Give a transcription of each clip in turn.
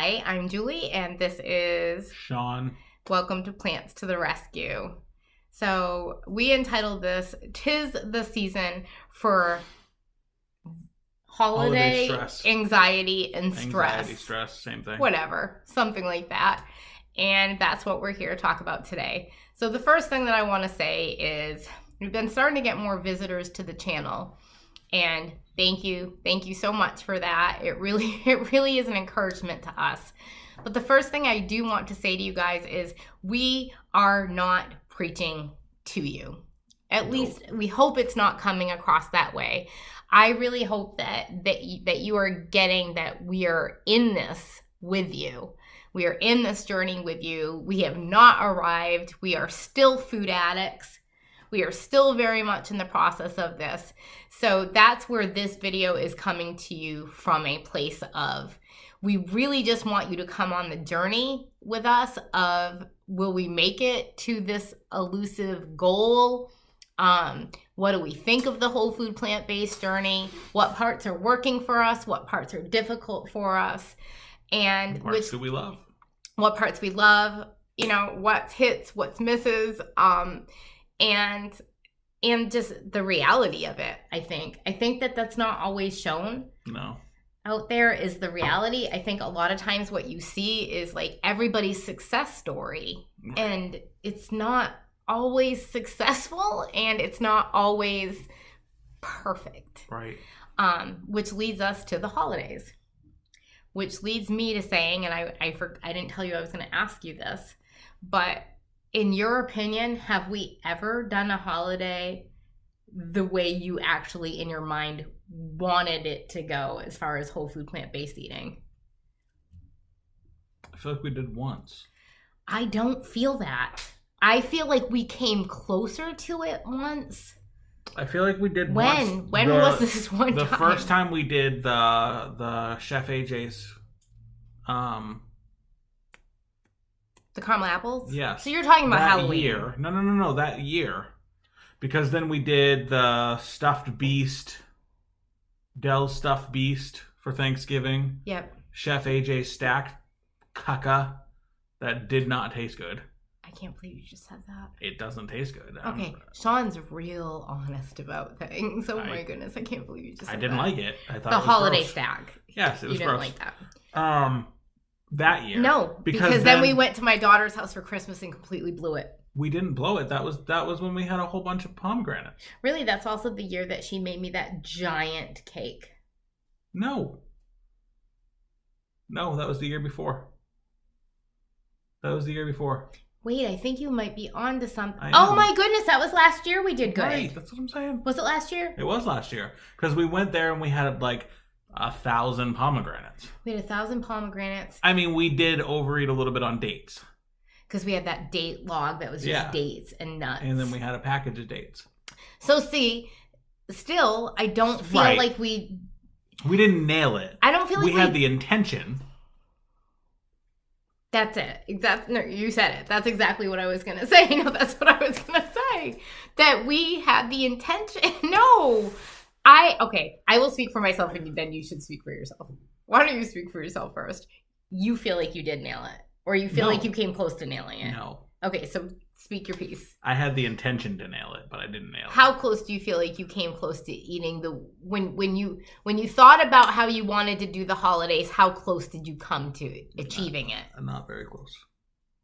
Hi, I'm Julie, and this is Sean. Welcome to Plants to the Rescue. So we entitled this "'Tis the Season for Holiday Stress. Anxiety and Stress." Anxiety, stress, same thing. Whatever, something like that. And that's what we're here to talk about today. So the first thing that I want to say is we've been starting to get more visitors to the channel. And thank you so much for that. It really is an encouragement to us. But the first thing I do want to say to you guys is we are not preaching to you. At least we hope it's not coming across that way. I really hope that you are getting that we are in this with you. We are in this journey with you. We have not arrived. We are still food addicts. We are still very much in the process of this. So that's where this video is coming to you from, a place of, we really just want you to come on the journey with us of, will we make it to this elusive goal? What do we think of the whole food plant-based journey? What parts are working for us? What parts are difficult for us? And what parts do we love? What parts we love, what's hits, what's misses, and just the reality of it. I think that's not always shown. No. Out there is the reality. I think a lot of times what you see is like everybody's success story, and it's not always successful, and it's not always perfect. Right. Which leads us to the holidays. Which leads me to saying, and I didn't tell you I was going to ask you this, but in your opinion, have we ever done a holiday the way you actually in your mind wanted it to go as far as whole food plant-based eating? I feel like we did once. I don't feel that. I feel like we came closer to it once. I feel like we did once. When was this one time? The first time we did the Chef AJ's the caramel apples? Yes. So you're talking about that Halloween. Year. No, that year. Because then we did the stuffed beast, Dell's stuffed beast for Thanksgiving. Yep. Chef AJ stacked caca that did not taste good. I can't believe you just said that. It doesn't taste good. Okay, Sean's real honest about things. Oh my goodness, I can't believe you just said that. I didn't like it. I thought the it was holiday gross. stack. Yes, it was you gross. didn't like that. That year. No, because then we went to my daughter's house for Christmas and completely blew it. We didn't blow it. That was when we had a whole bunch of pomegranates. Really, that's also the year that she made me that giant cake. No, that was the year before. Wait, I think you might be on to something. Oh my goodness, that was last year we did good. Right, that's what I'm saying. Was it last year? It was last year. Because we went there and we had like 1,000 pomegranates. We had 1,000 pomegranates. I mean, we did overeat a little bit on dates. Because we had that date log that was just dates and nuts. And then we had a package of dates. So see, still, I don't feel like we didn't nail it. I don't feel like we had the intention. That's it. No, you said it. That's exactly what I was going to say. No, that's what I was going to say. That we had the intention. No. I will speak for myself and then you should speak for yourself. Why don't you speak for yourself first? You feel like you did nail it. Or you feel like you came close to nailing it. No. Okay, so speak your piece. I had the intention to nail it, but I didn't nail it. How close do you feel like you came close to eating when you thought about how you wanted to do the holidays, how close did you come to achieving it? Not very close.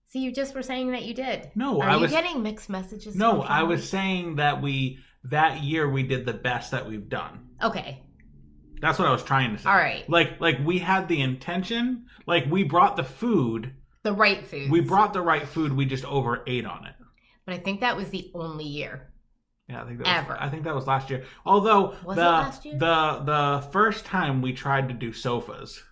See, you just were saying that you did. No, Are you getting mixed messages? No, I was saying that that year we did the best that we've done. Okay. That's what I was trying to say. All right. Like we had the intention, like we brought the food. The right food. We brought the right food, we just overate on it. But I think that was the only year. Yeah, I think that was last year. Although was it last year? The first time we tried to do sofas.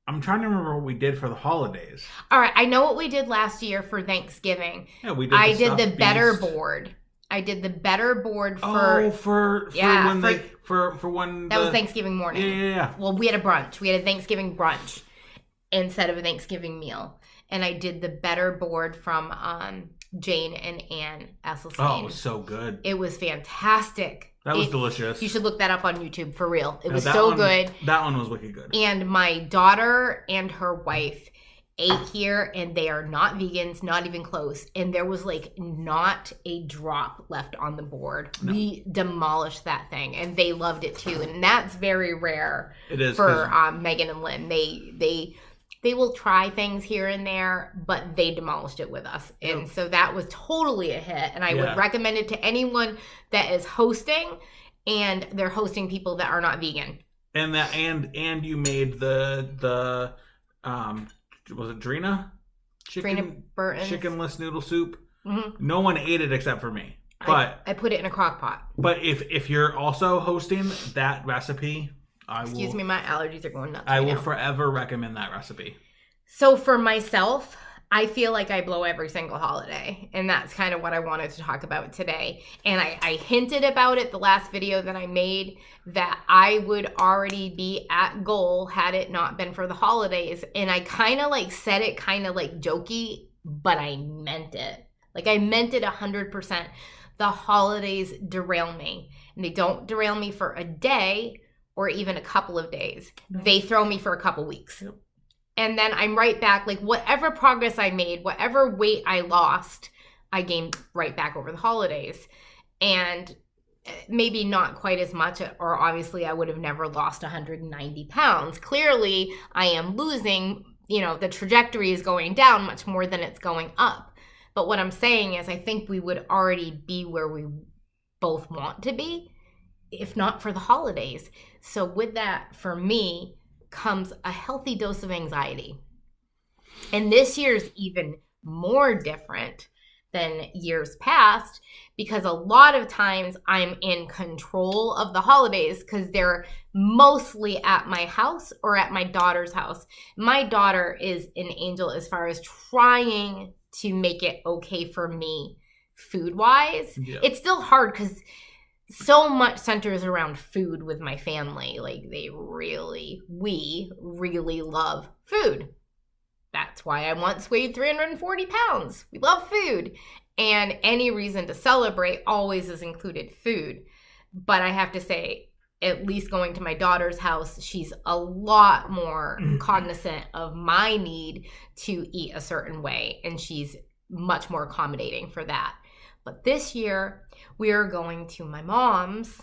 I'm trying to remember what we did for the holidays. All right, I know what we did last year for Thanksgiving. Yeah, we did. I did the better board. I did the better board for when that was Thanksgiving morning. Yeah. Well, we had a brunch. We had a Thanksgiving brunch instead of a Thanksgiving meal, and I did the better board from Jane and Ann Esselstyn. Oh, it was so good. It was fantastic. That was delicious. You should look that up on YouTube, for real. It was so good. That one was wicked good. And my daughter and her wife ate here, and they are not vegans, not even close. And there was like not a drop left on the board. No. We demolished that thing, and they loved it too. And that's very rare. It is for Megan and Lynn. They will try things here and there, but they demolished it with us. And so that was totally a hit. And I would recommend it to anyone that is hosting and they're hosting people that are not vegan. And that and you made the was it Drina? Drina Burton's chickenless noodle soup. Mm-hmm. No one ate it except for me. But I put it in a crock pot. But if you're also hosting that recipe, Excuse me, my allergies are going nuts. I will forever recommend that recipe. So for myself, I feel like I blow every single holiday. And that's kind of what I wanted to talk about today. And I hinted about it the last video that I made, that I would already be at goal had it not been for the holidays. And I kind of like said it kind of like jokey, but I meant it. Like I meant it 100%. The holidays derail me. And they don't derail me for a day or even a couple of days. They throw me for a couple weeks. Yep. And then I'm right back. Like whatever progress I made, whatever weight I lost, I gained right back over the holidays. And maybe not quite as much, or obviously I would have never lost 190 pounds. Clearly I am losing, the trajectory is going down much more than it's going up. But what I'm saying is I think we would already be where we both want to be, if not for the holidays. So with that, for me, comes a healthy dose of anxiety. And this year's even more different than years past, because a lot of times I'm in control of the holidays because they're mostly at my house or at my daughter's house. My daughter is an angel as far as trying to make it okay for me food-wise. Yeah. It's still hard because so much centers around food with my family. Like we really love food. That's why I once weighed 340 pounds. We love food. And any reason to celebrate always is included food. But I have to say, at least going to my daughter's house, she's a lot more cognizant of my need to eat a certain way. And she's much more accommodating for that. But this year, we are going to my mom's,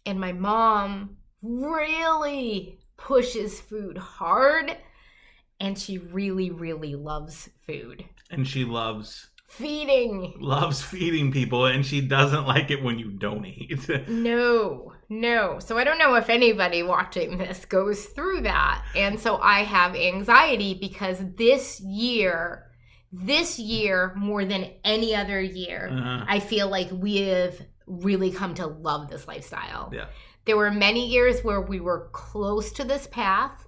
and my mom really pushes food hard, and she really, really loves food. And she loves feeding people, and she doesn't like it when you don't eat. No. So I don't know if anybody watching this goes through that. And so I have anxiety because this year, more than any other year, I feel like we have really come to love this lifestyle. Yeah. There were many years where we were close to this path,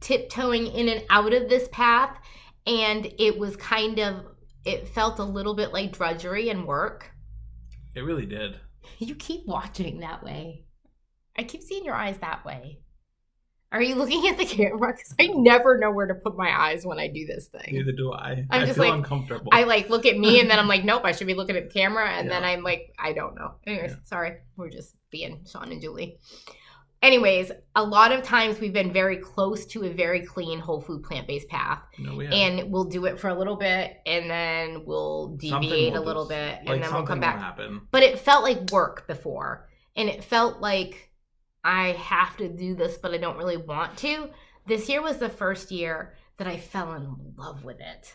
tiptoeing in and out of this path, and it was it felt a little bit like drudgery and work. It really did. You keep watching that way. I keep seeing your eyes that way. Are you looking at the camera? Because I never know where to put my eyes when I do this thing. Neither do I. I just feel uncomfortable. I look at me and then I'm like, nope, I should be looking at the camera. And then I'm like, I don't know. Anyways, sorry. We're just being Sean and Julie. Anyways, a lot of times we've been very close to a very clean, whole food, plant-based path. No, we have. And we'll do it for a little bit and then we'll deviate a little bit and then we'll come back. Happen. But it felt like work before. And it felt like I have to do this, but I don't really want to. This year was the first year that I fell in love with it.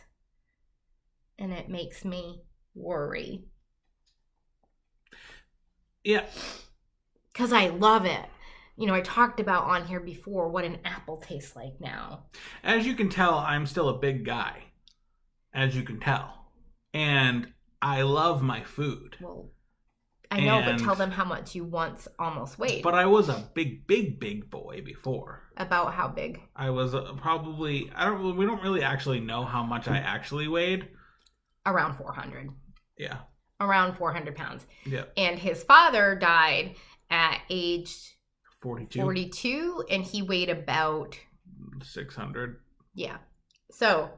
And it makes me worry. Yeah. Because I love it. I talked about on here before what an apple tastes like now. As you can tell, I'm still a big guy. As you can tell. And I love my food. Well, I know, but tell them how much you once almost weighed. But I was a big boy before. About how big? I was probably, we don't really actually know how much I actually weighed. Around 400. Yeah. Around 400 pounds. Yeah. And his father died at age 42, and he weighed about 600. Yeah. So,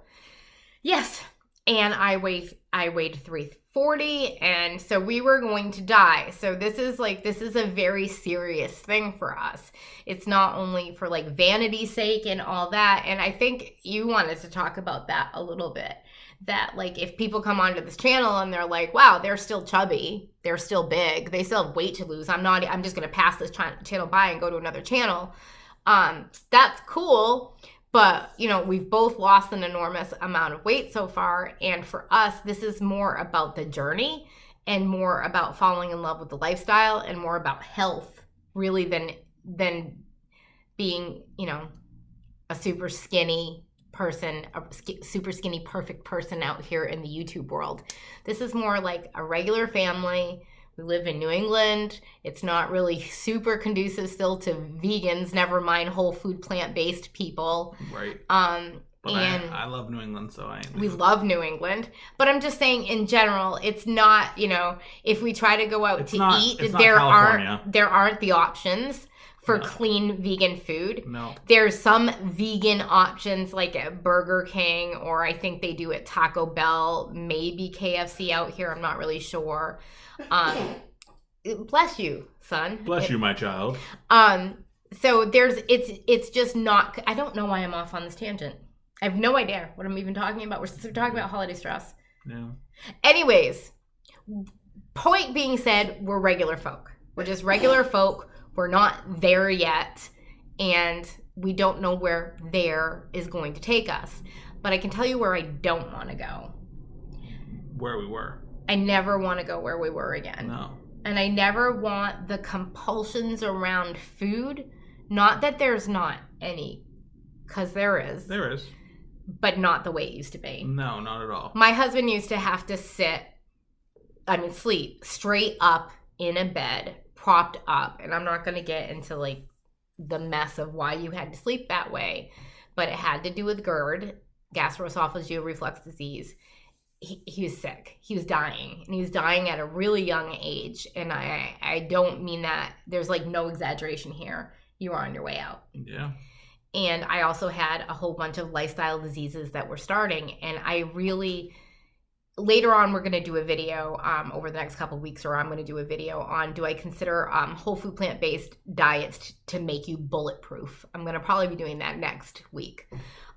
yes. and I weighed 340, and so we were going to die. So this is a very serious thing for us. It's not only for like vanity's sake and all that. And I think you wanted to talk about that a little bit. That like if people come onto this channel and they're like, wow, they're still chubby, they're still big, they still have weight to lose. I'm just gonna pass this channel by and go to another channel. That's cool. But, you know, we've both lost an enormous amount of weight so far. And for us, this is more about the journey and more about falling in love with the lifestyle and more about health, really, than being, you know, a super skinny person, super skinny, perfect person out here in the YouTube world. This is more like a regular family. We live in New England. It's not really super conducive still to vegans, never mind whole food, plant-based people. Right. But I love New England, so we love New England. But I'm just saying, in general, it's not, you know, if we try to go out to eat, there aren't the options for clean vegan food. No. There's some vegan options like at Burger King, or I think they do at Taco Bell, maybe KFC out here. I'm not really sure. Bless you, son. Bless you, my child. So it's just not, I don't know why I'm off on this tangent. I have no idea what I'm even talking about. We're talking about holiday stress. Yeah. Anyways, point being said, we're regular folk. We're just regular folk. We're not there yet, and we don't know where there is going to take us. But I can tell you where I don't want to go. Where we were. I never want to go where we were again. No. And I never want the compulsions around food. Not that there's not any, because there is. There is. But not the way it used to be. No, not at all. My husband used to have to sleep straight up in a bed, propped up. And I'm not going to get into like the mess of why you had to sleep that way. But it had to do with GERD, gastroesophageal reflux disease. He was sick. He was dying. And he was dying at a really young age. And I don't mean that. There's like no exaggeration here. You are on your way out. Yeah. And I also had a whole bunch of lifestyle diseases that were starting. And I really, later on, we're going to do a video over the next couple of weeks, or I'm going to do a video on, do I consider whole food plant-based diets to make you bulletproof? I'm going to probably be doing that next week.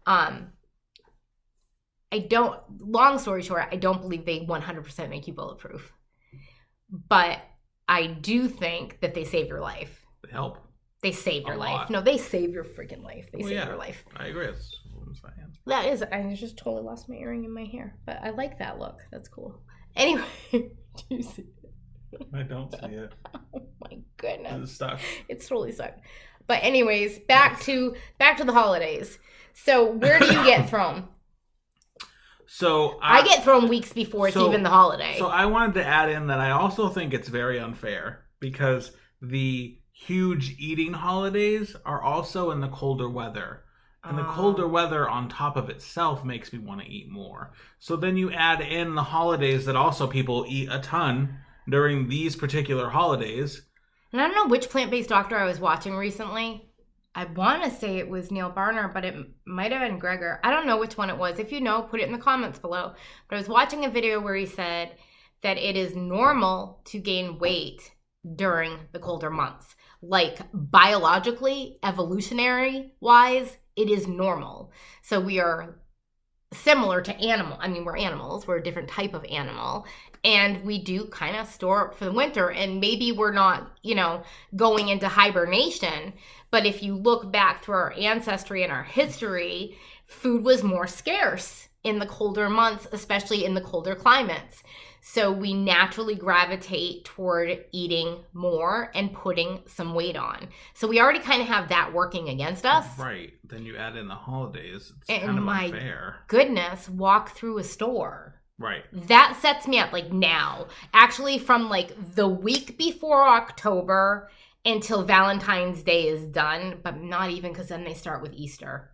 Long story short, I don't believe they 100% make you bulletproof. But I do think that they save your life. They help. They save your life. Lot. No, they save your freaking life. They save your life. I agree. That's what I'm saying. That is, I just totally lost my earring in my hair. But I like that look. That's cool. Anyway, do you see it? I don't see it. Oh my goodness. It's stuck. It's totally stuck. But anyways, back to the holidays. So where do you get thrown? So I get thrown weeks before it's even the holiday. So I wanted to add in that I also think it's very unfair because the huge eating holidays are also in the colder weather. And the colder weather on top of itself makes me want to eat more. So then you add in the holidays that also people eat a ton during these particular holidays. And I don't know which plant-based doctor I was watching recently. I want to say it was Neil Barner, but it might have been Gregor. I don't know which one it was. If you know, put it in the comments below. But I was watching a video where he said that it is normal to gain weight during the colder months. Like biologically, evolutionary-wise, it is normal. So we are similar to animal. I mean, we're animals. We're a different type of animal. And we do kind of store up for the winter. And maybe we're not, going into hibernation. But if you look back through our ancestry and our history, food was more scarce in the colder months, especially in the colder climates. So we naturally gravitate toward eating more and putting some weight on. So we already kind of have that working against us. Right. Then you add in the holidays. It's and kind of my unfair. Goodness, walk through a store. Right. That sets me up like now. Actually, from like the week before October until Valentine's Day is done, but not even, because then they start with Easter.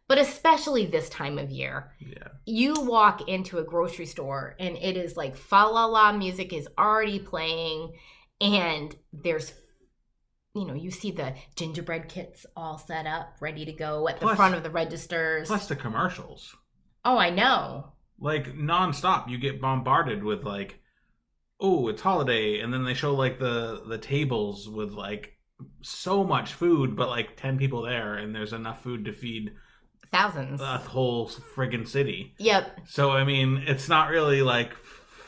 But especially this time of year. Yeah. You walk into a grocery store and it is like fa-la-la music is already playing, and there's, you see the gingerbread kits all set up, ready to go at the front of the registers. Plus the commercials. Oh, I know. like nonstop. You get bombarded with like, oh, it's holiday, and then they show like the tables with like so much food, but like 10 people there, and there's enough food to feed Thousands. a whole friggin' city. Yep. So I mean, it's not really like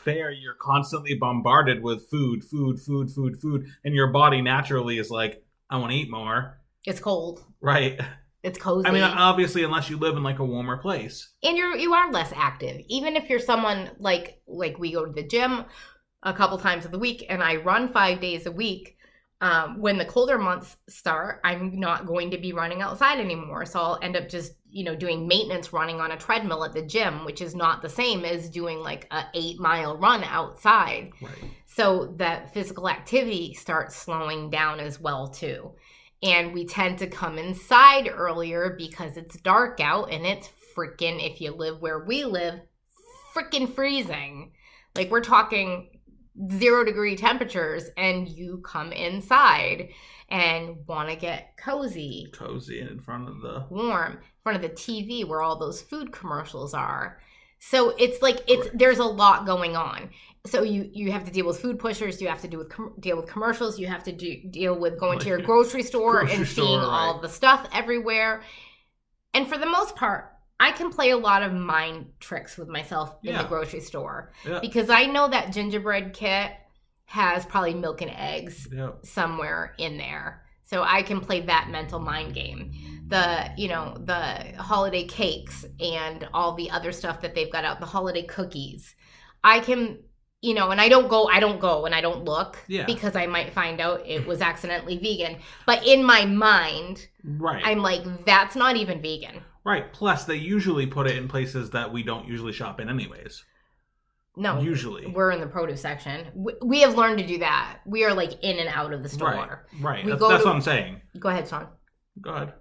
fair. You're constantly bombarded with food, and your body naturally is like, I want to eat more. It's cold. Right. It's cozy. I mean, obviously, unless you live in like a warmer place, and you are less active. Even if you're someone like we go to the gym a couple times of the week, and I run 5 days a week. When the colder months start, I'm not going to be running outside anymore. So I'll end up just, doing maintenance running on a treadmill at the gym, which is not the same as doing like a 8-mile run outside. right? So that physical activity starts slowing down as well too. And we tend to come inside earlier because it's dark out and it's freaking, if you live where we live, freaking freezing. Like we're talking 0-degree temperatures, and you come inside and want to get cozy In front of the warm, in front of the TV where all those food commercials are. So it's like Correct. there's a lot going on. So you have to deal with food pushers, you have to deal with commercials, you have to deal with going to your grocery store and seeing all the stuff everywhere. And for the most part, I can play a lot of mind tricks with myself in the grocery store because I know that gingerbread kit has probably milk and eggs somewhere in there. So I can play that mental mind game. The holiday cakes and all the other stuff that they've got out, the holiday cookies. I can, and I don't go and I don't look because I might find out it was accidentally vegan. But in my mind, I'm like, that's not even vegan. Right. Plus, they usually put it in places that we don't usually shop in anyways. No. Usually. We're in the produce section. We have learned to do that. We are like in and out of the store. Right. That's what I'm saying. Go ahead, Sean. Go ahead.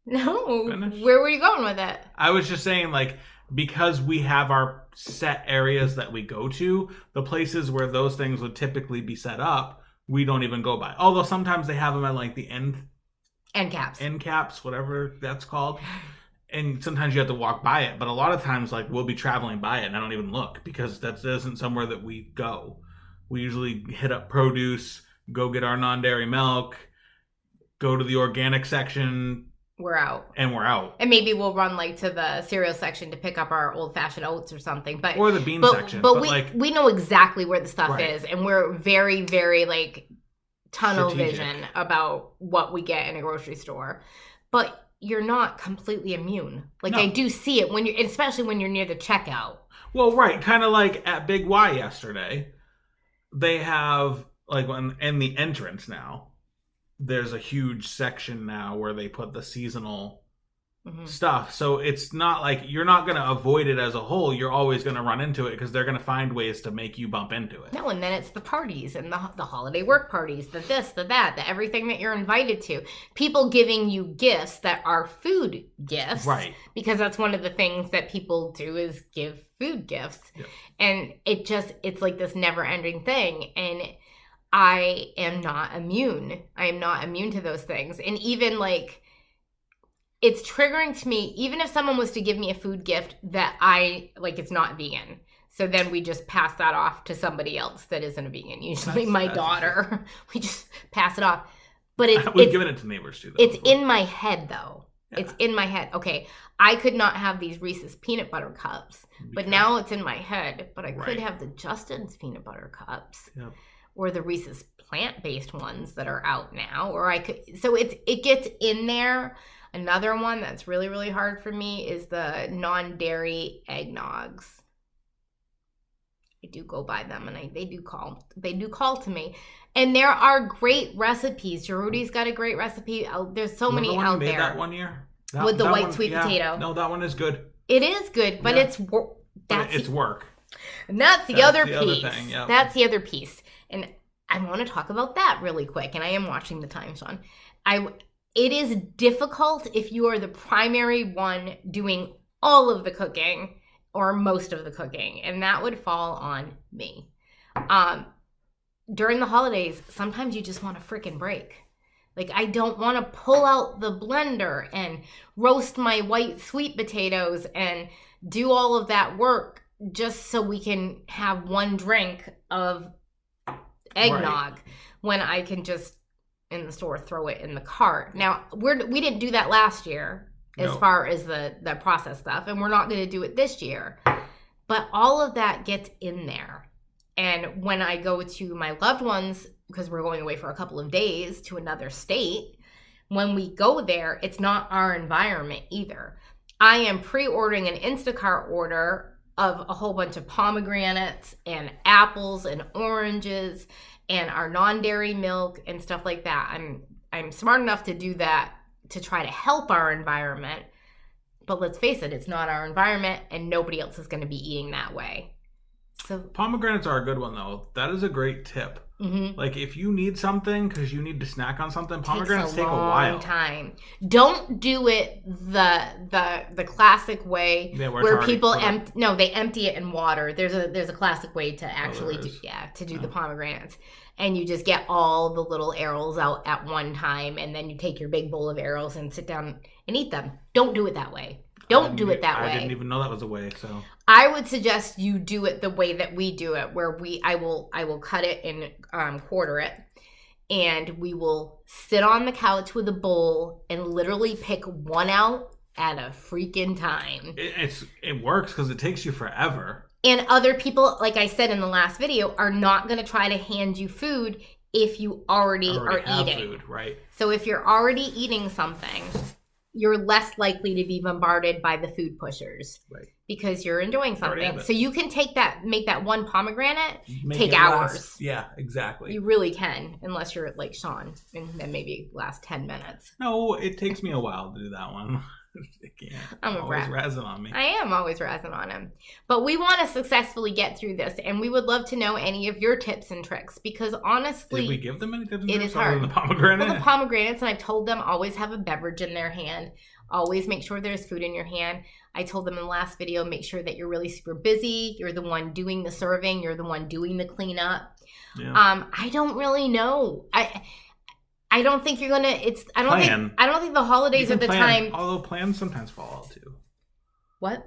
No. Finish. Where were you going with it? I was just saying, like, because we have our set areas that we go to, the places where those things would typically be set up, we don't even go by. Although sometimes they have them at like the end caps, whatever that's called. And sometimes you have to walk by it, but a lot of times, like, we'll be traveling by it and I don't even look because that isn't somewhere that we go. We usually hit up produce, go get our non-dairy milk, go to the organic section. We're out. And we're out. And maybe we'll run like to the cereal section to pick up our old-fashioned oats or something. Or the bean section. But we know exactly where the stuff is, and we're very, very like tunnel vision about what we get in a grocery store. But you're not completely immune. Like, no. I do see it especially when you're near the checkout. Well, right. Kind of like at Big Y yesterday. They have, like, in the entrance now, there's a huge section now where they put the seasonal stuff. So it's not like you're not going to avoid it as a whole. You're always going to run into it because they're going to find ways to make you bump into it. No, and then it's the parties and the holiday work parties, the this, the that, the everything that you're invited to. People giving you gifts that are food gifts. Right. Because that's one of the things that people do is give food gifts. Yep. And it's like this never-ending thing. And I am not immune. I am not immune to those things. And even like, it's triggering to me, even if someone was to give me a food gift that it's not vegan. So then we just pass that off to somebody else that isn't a vegan. Usually my daughter. We just pass it off. But we've given it to neighbors too. It's in my head though. Yeah. It's in my head. Okay, I could not have these Reese's peanut butter cups, but now it's in my head. But I could have the Justin's peanut butter cups. Yep. Or the Reese's plant-based ones that are out now. Or I could, so it gets in there. Another one that's really, really hard for me is the non-dairy eggnogs. I do go buy them, and they do call to me. And there are great recipes. Jerudi's got a great recipe. There's so many out there. That one year with the white sweet potato. No, that one is good. It is good, but it's work. And that's the other piece. Thing, yep. That's the other piece. And I want to talk about that really quick. And I am watching the time, Sean. It is difficult if you are the primary one doing all of the cooking or most of the cooking, and that would fall on me. During the holidays, sometimes you just want a freaking break. Like, I don't want to pull out the blender and roast my white sweet potatoes and do all of that work just so we can have one drink of eggnog when I can just in the store throw it in the cart. Now, we didn't do that last year as far as the process stuff, and we're not going to do it this year. But all of that gets in there. And when I go to my loved ones, because we're going away for a couple of days to another state, when we go there, it's not our environment either. I am pre-ordering an Instacart order of a whole bunch of pomegranates and apples and oranges and our non-dairy milk and stuff like that. I'm smart enough to do that to try to help our environment. But let's face it, it's not our environment and nobody else is going to be eating that way. So pomegranates are a good one, though. That is a great tip. Mm-hmm. Like, if you need something because you need to snack on something, pomegranates take a while. Time. Don't do it the classic way where people they empty it in water. There's a classic way to actually do the pomegranates, and you just get all the little arrows out at one time, and then you take your big bowl of arrows and sit down and eat them. Don't do it that way. Don't do it that way. I didn't even know that was a way. So I would suggest you do it the way that we do it, where I will cut it and quarter it, and we will sit on the couch with a bowl and literally pick one out at a freaking time. It works because it takes you forever. And other people, like I said in the last video, are not going to try to hand you food if you already are eating. Food, right? So if you're already eating something, you're less likely to be bombarded by the food pushers, right? Because you're enjoying something. So you can make that one pomegranate take hours. Yeah, exactly. You really can, unless you're like Sean, and then maybe last 10 minutes. No, it takes me a while to do that one. I'm always razzing on me. I am always razzing on him. But we want to successfully get through this, and we would love to know any of your tips and tricks, because honestly, did we give them any tips and tricks? It is hard. The pomegranate? Well, the pomegranates, and I've told them always have a beverage in their hand. Always make sure there's food in your hand. I told them in the last video, make sure that you're really super busy. You're the one doing the serving. You're the one doing the cleanup. Yeah. I don't really know. I don't think you're gonna. I don't think the holidays are the time. Although plans sometimes fall out too. What?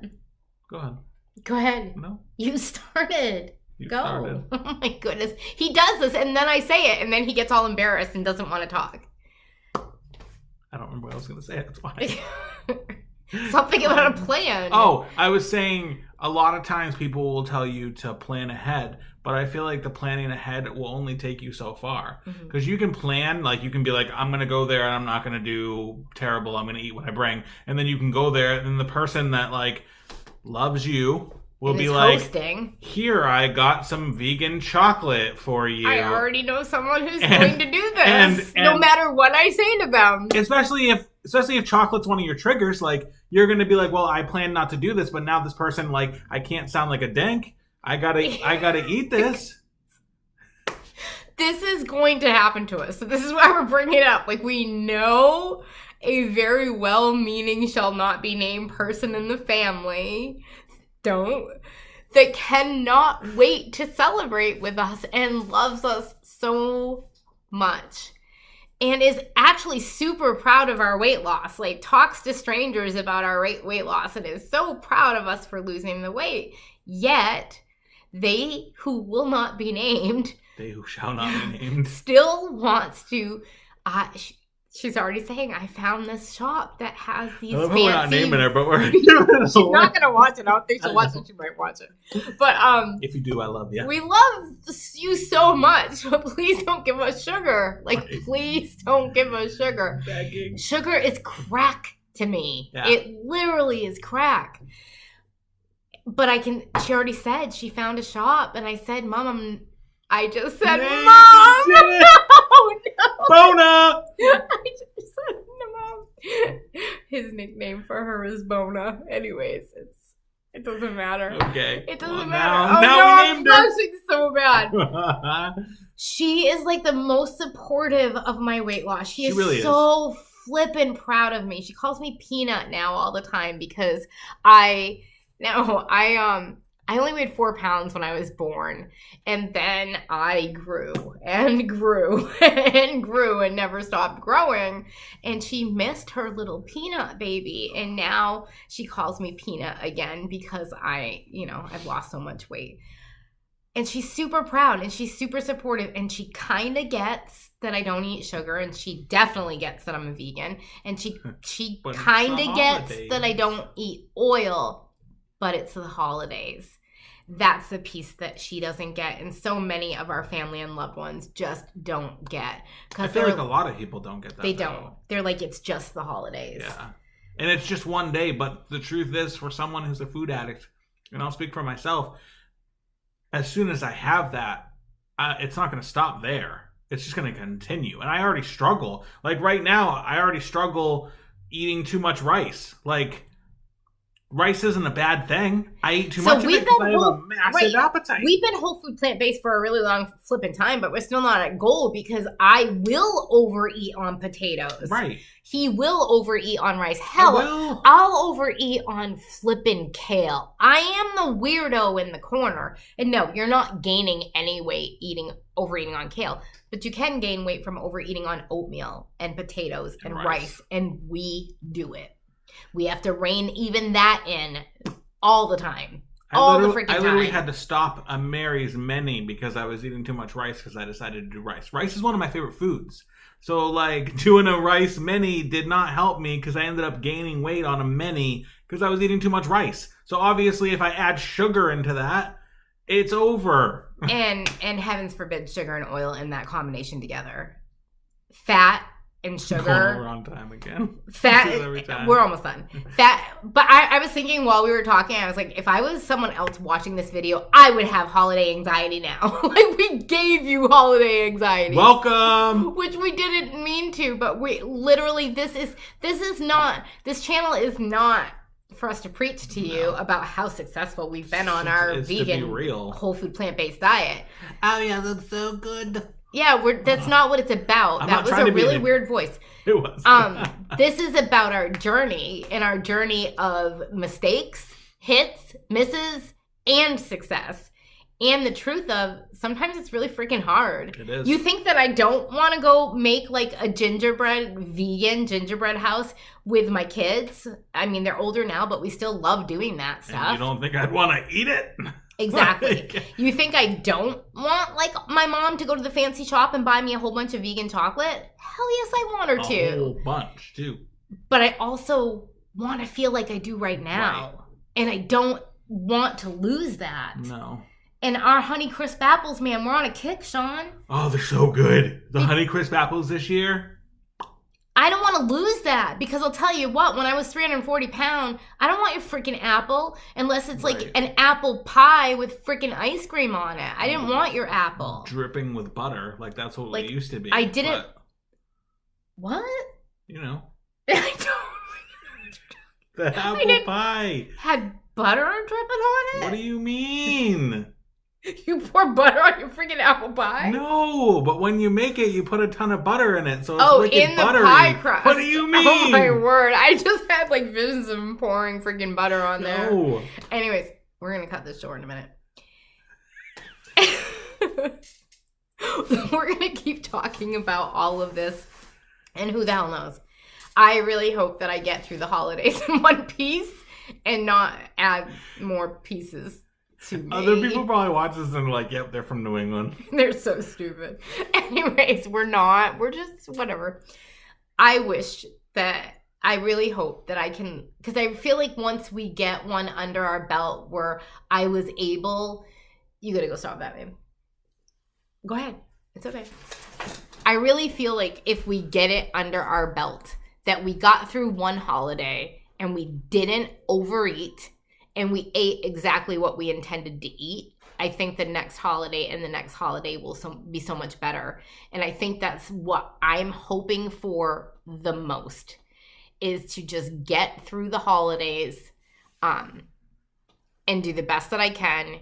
Go ahead. No. You started. Go. Oh my goodness. He does this, and then I say it, and then he gets all embarrassed and doesn't want to talk. I don't remember what I was gonna say. That's why. Something about a plan. Oh, I was saying a lot of times people will tell you to plan ahead, but I feel like the planning ahead will only take you so far. Because you can plan, like you can be like, I'm going to go there and I'm not going to do terrible. I'm going to eat what I bring. And then you can go there and the person that like loves you will be like, hosting. Here, I got some vegan chocolate for you. I already know someone who's going to do this, no matter what I say to them. Especially if chocolate's one of your triggers, like you're going to be like, well, I plan not to do this, but now this person, like, I can't sound like a dink. I gotta eat this. This is going to happen to us. So this is why we're bringing it up. Like, we know a very well-meaning shall not be named person in the family that cannot wait to celebrate with us and loves us so much and is actually super proud of our weight loss, like talks to strangers about our weight loss and is so proud of us for losing the weight. Yet they who will not be named, they who shall not be named, still wants to she's already saying, I found this shop that has these fancy... We're not naming her, but we're... She's not going to watch it. I don't think she'll watch it. She might watch it. But, if you do, I love you. We love you so much, but please don't give us sugar. Like, please don't give us sugar. Begging. Sugar is crack to me. Yeah. It literally is crack. But she already said she found a shop, and I said, Mom, I just said, Mom! No! Bona! I just said, no, Mom. His nickname for her is Bona. Anyways, it doesn't matter. Okay. It doesn't matter. I'm blushing so bad. She is like the most supportive of my weight loss. She is really so flippin' proud of me. She calls me Peanut now all the time because I I only weighed 4 pounds when I was born. And then I grew and grew and grew and never stopped growing. And she missed her little Peanut baby. And now she calls me Peanut again because I've lost so much weight. And she's super proud and she's super supportive, and she kind of gets that I don't eat sugar, and she definitely gets that I'm a vegan, and she kind of gets that I don't eat oil, but it's the holidays. That's the piece that she doesn't get, and so many of our family and loved ones just don't get. I feel like a lot of people don't get that. They don't. They're like, it's just the holidays. Yeah. And it's just one day, but the truth is, for someone who's a food addict, and I'll speak for myself, as soon as I have that, it's not going to stop there. It's just going to continue. And I already struggle. Like right now, I already struggle eating too much rice. Like, rice isn't a bad thing. I eat too much of it because I have a massive appetite. We've been whole food plant-based for a really long flipping time, but we're still not at goal because I will overeat on potatoes. Right. He will overeat on rice. Hell, I'll overeat on flipping kale. I am the weirdo in the corner. And no, you're not gaining any weight overeating on kale, but you can gain weight from overeating on oatmeal and potatoes and rice, and we do it. We have to rein even that in all the time. I literally had to stop a Mary's Mini because I was eating too much rice because I decided to do rice. Rice is one of my favorite foods. So, like, doing a rice mini did not help me because I ended up gaining weight on a mini because I was eating too much rice. So, obviously, if I add sugar into that, it's over. And heavens forbid sugar and oil in that combination together. Fat and sugar. We're on time again. Fat. We're almost done. Fat. But I was thinking while we were talking, I was like, if I was someone else watching this video, I would have holiday anxiety now. Like, we gave you holiday anxiety. Welcome. Which we didn't mean to, but we literally, this channel is not for us to preach to you about how successful we've been on our vegan, whole food, plant-based diet. Oh yeah, that's so good. Yeah, that's not what it's about. That was a really weird voice. It was. This is about our journey, and our journey of mistakes, hits, misses, and success. And the truth of, sometimes it's really freaking hard. It is. You think that I don't want to go make like a vegan gingerbread house with my kids? I mean, they're older now, but we still love doing that stuff. And you don't think I'd want to eat it? Exactly. You think I don't want, like, my mom to go to the fancy shop and buy me a whole bunch of vegan chocolate? Hell yes, I want her to. A whole bunch, too. But I also want to feel like I do right now. Right. And I don't want to lose that. No. And our Honey Crisp apples, man, we're on a kick, Sean. Oh, they're so good. The Honey Crisp apples this year. I don't want to lose that because I'll tell you what, when I was 340 pounds, I don't want your freaking apple unless it's like an apple pie with freaking ice cream on it. I didn't want your apple. Dripping with butter. Like, that's what it used to be. I didn't. What? You know. I don't. The apple pie. Had butter dripping on it? What do you mean? You pour butter on your freaking apple pie? No, but when you make it, you put a ton of butter in it, so it's in the buttery. Pie crust. What do you mean? Oh my word! I just had like visions of him pouring freaking butter on there. No. Anyways, we're gonna cut this short in a minute. We're gonna keep talking about all of this, and who the hell knows? I really hope that I get through the holidays in one piece and not add more pieces. Other people probably watch this and are like, yep, they're from New England. They're so stupid. Anyways, we're not. We're just whatever. I really hope that I can, because I feel like once we get one under our belt where I was able, you gotta go stop that, babe. Go ahead. It's okay. I really feel like if we get it under our belt, that we got through one holiday and we didn't overeat, and we ate exactly what we intended to eat, I think the next holiday and the next holiday will be so much better. And I think that's what I'm hoping for the most, is to just get through the holidays and do the best that I can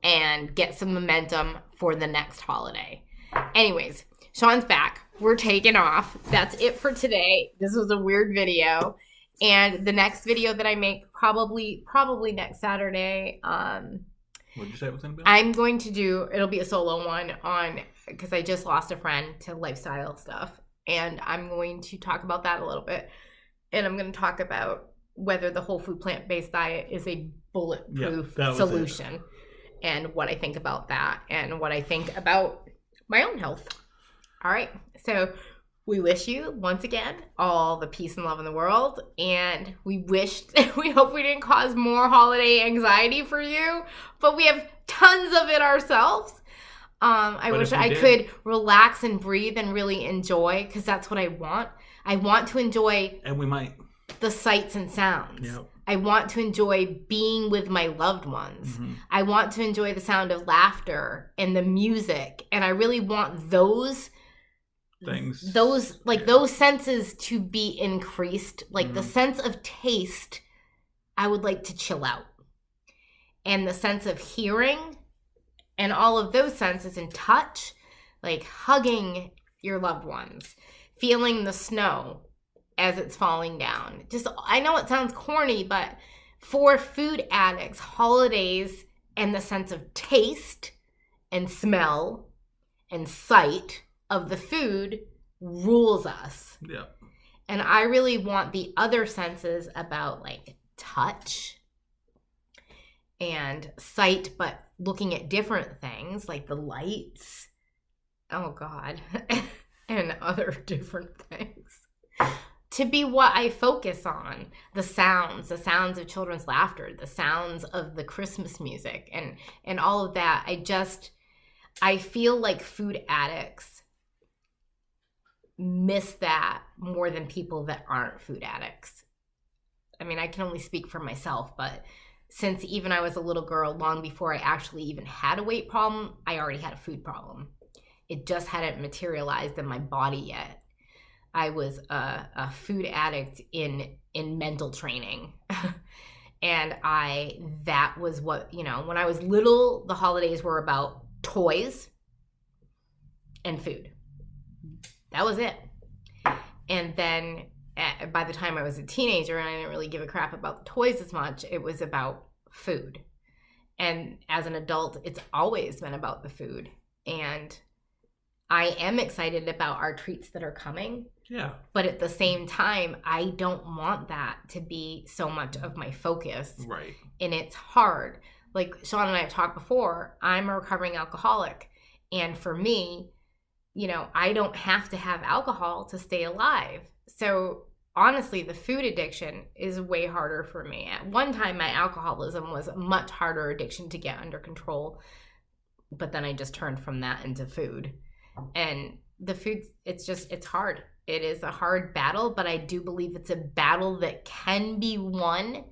and get some momentum for the next holiday. Anyways, Sean's back. We're taking off. That's it for today. This was a weird video. And the next video that I make, probably next Saturday, What did you say it was going to be on? I'm going to do, it'll be a solo one on, because I just lost a friend to lifestyle stuff. And I'm going to talk about that a little bit. And I'm going to talk about whether the whole food plant-based diet is a bulletproof solution. And what I think about that and what I think about my own health. All right. So we wish you, once again, all the peace and love in the world. And we hope we didn't cause more holiday anxiety for you. But we have tons of it ourselves. I wish I could relax and breathe and really enjoy, because that's what I want. I want to enjoy. And we might. The sights and sounds. Yep. I want to enjoy being with my loved ones. Mm-hmm. I want to enjoy the sound of laughter and the music. And I really want those things, those senses to be increased. Like the sense of taste, I would like to chill out. And the sense of hearing and all of those senses, and touch, like hugging your loved ones, feeling the snow as it's falling down. Just, I know it sounds corny, but for food addicts, holidays and the sense of taste and smell and sight of the food rules us. Yeah. And I really want the other senses about like touch and sight, but looking at different things like the lights. Oh God. And other different things. To be what I focus on. The sounds of children's laughter, the sounds of the Christmas music, and all of that. I feel like food addicts miss that more than people that aren't food addicts. I mean, I can only speak for myself, but since even I was a little girl, long before I actually even had a weight problem, I already had a food problem. It just hadn't materialized in my body yet. I was a food addict in mental training. And that was what, when I was little, the holidays were about toys and food. That was it. And then by the time I was a teenager and I didn't really give a crap about the toys as much, it was about food. And as an adult, it's always been about the food. And I am excited about our treats that are coming. Yeah. But at the same time, I don't want that to be so much of my focus. Right. And it's hard. Like Sean and I have talked before, I'm a recovering alcoholic. And for me, I don't have to have alcohol to stay alive. So honestly, the food addiction is way harder for me. At one time, my alcoholism was a much harder addiction to get under control. But then I just turned from that into food. And the food, it's hard. It is a hard battle, but I do believe it's a battle that can be won.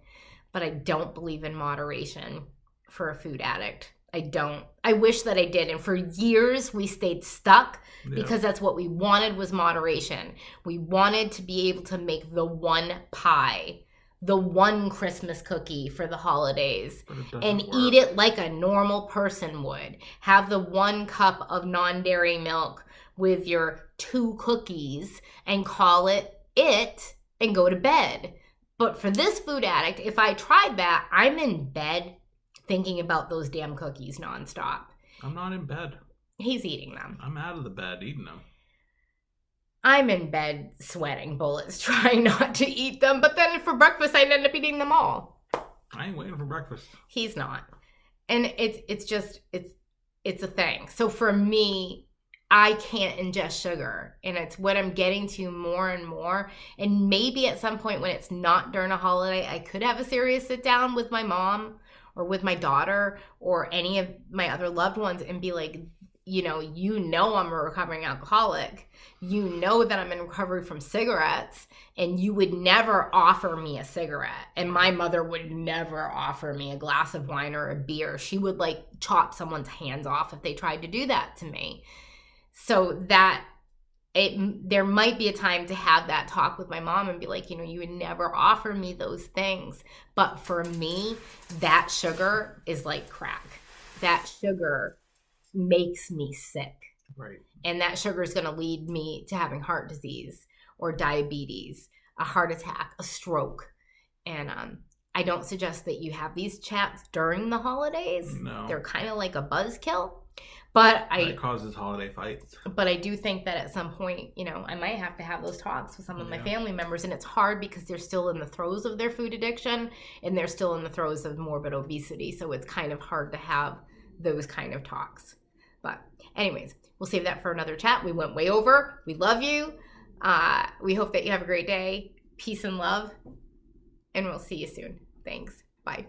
But I don't believe in moderation for a food addict. I don't. I wish that I did. And for years, we stayed stuck because that's what we wanted, was moderation. We wanted to be able to make the one pie, the one Christmas cookie for the holidays, and eat it like a normal person would. Have the one cup of non-dairy milk with your 2 cookies and call it and go to bed. But for this food addict, if I tried that, I'm in bed thinking about those damn cookies nonstop. I'm not in bed. He's eating them. I'm out of the bed eating them. I'm in bed sweating bullets trying not to eat them, but then for breakfast I'd end up eating them all. I ain't waiting for breakfast. He's not. And it's a thing. So for me, I can't ingest sugar, and it's what I'm getting to more and more. And maybe at some point when it's not during a holiday, I could have a serious sit down with my mom or with my daughter or any of my other loved ones and be like, I'm a recovering alcoholic. You know that I'm in recovery from cigarettes, and you would never offer me a cigarette. And my mother would never offer me a glass of wine or a beer. She would chop someone's hands off if they tried to do that to me. So there might be a time to have that talk with my mom and be like, you would never offer me those things. But for me, that sugar is like crack. That sugar makes me sick. Right. And that sugar is going to lead me to having heart disease or diabetes. a heart attack, a stroke. And I don't suggest that you have these chats during the holidays. No. They're kind of like a buzzkill. But it causes holiday fights. But I do think that at some point, I might have to have those talks with some of my family members. And it's hard because they're still in the throes of their food addiction and they're still in the throes of morbid obesity. So it's kind of hard to have those kind of talks. But anyways, we'll save that for another chat. We went way over. We love you. We hope that you have a great day. Peace and love. And we'll see you soon. Thanks. Bye.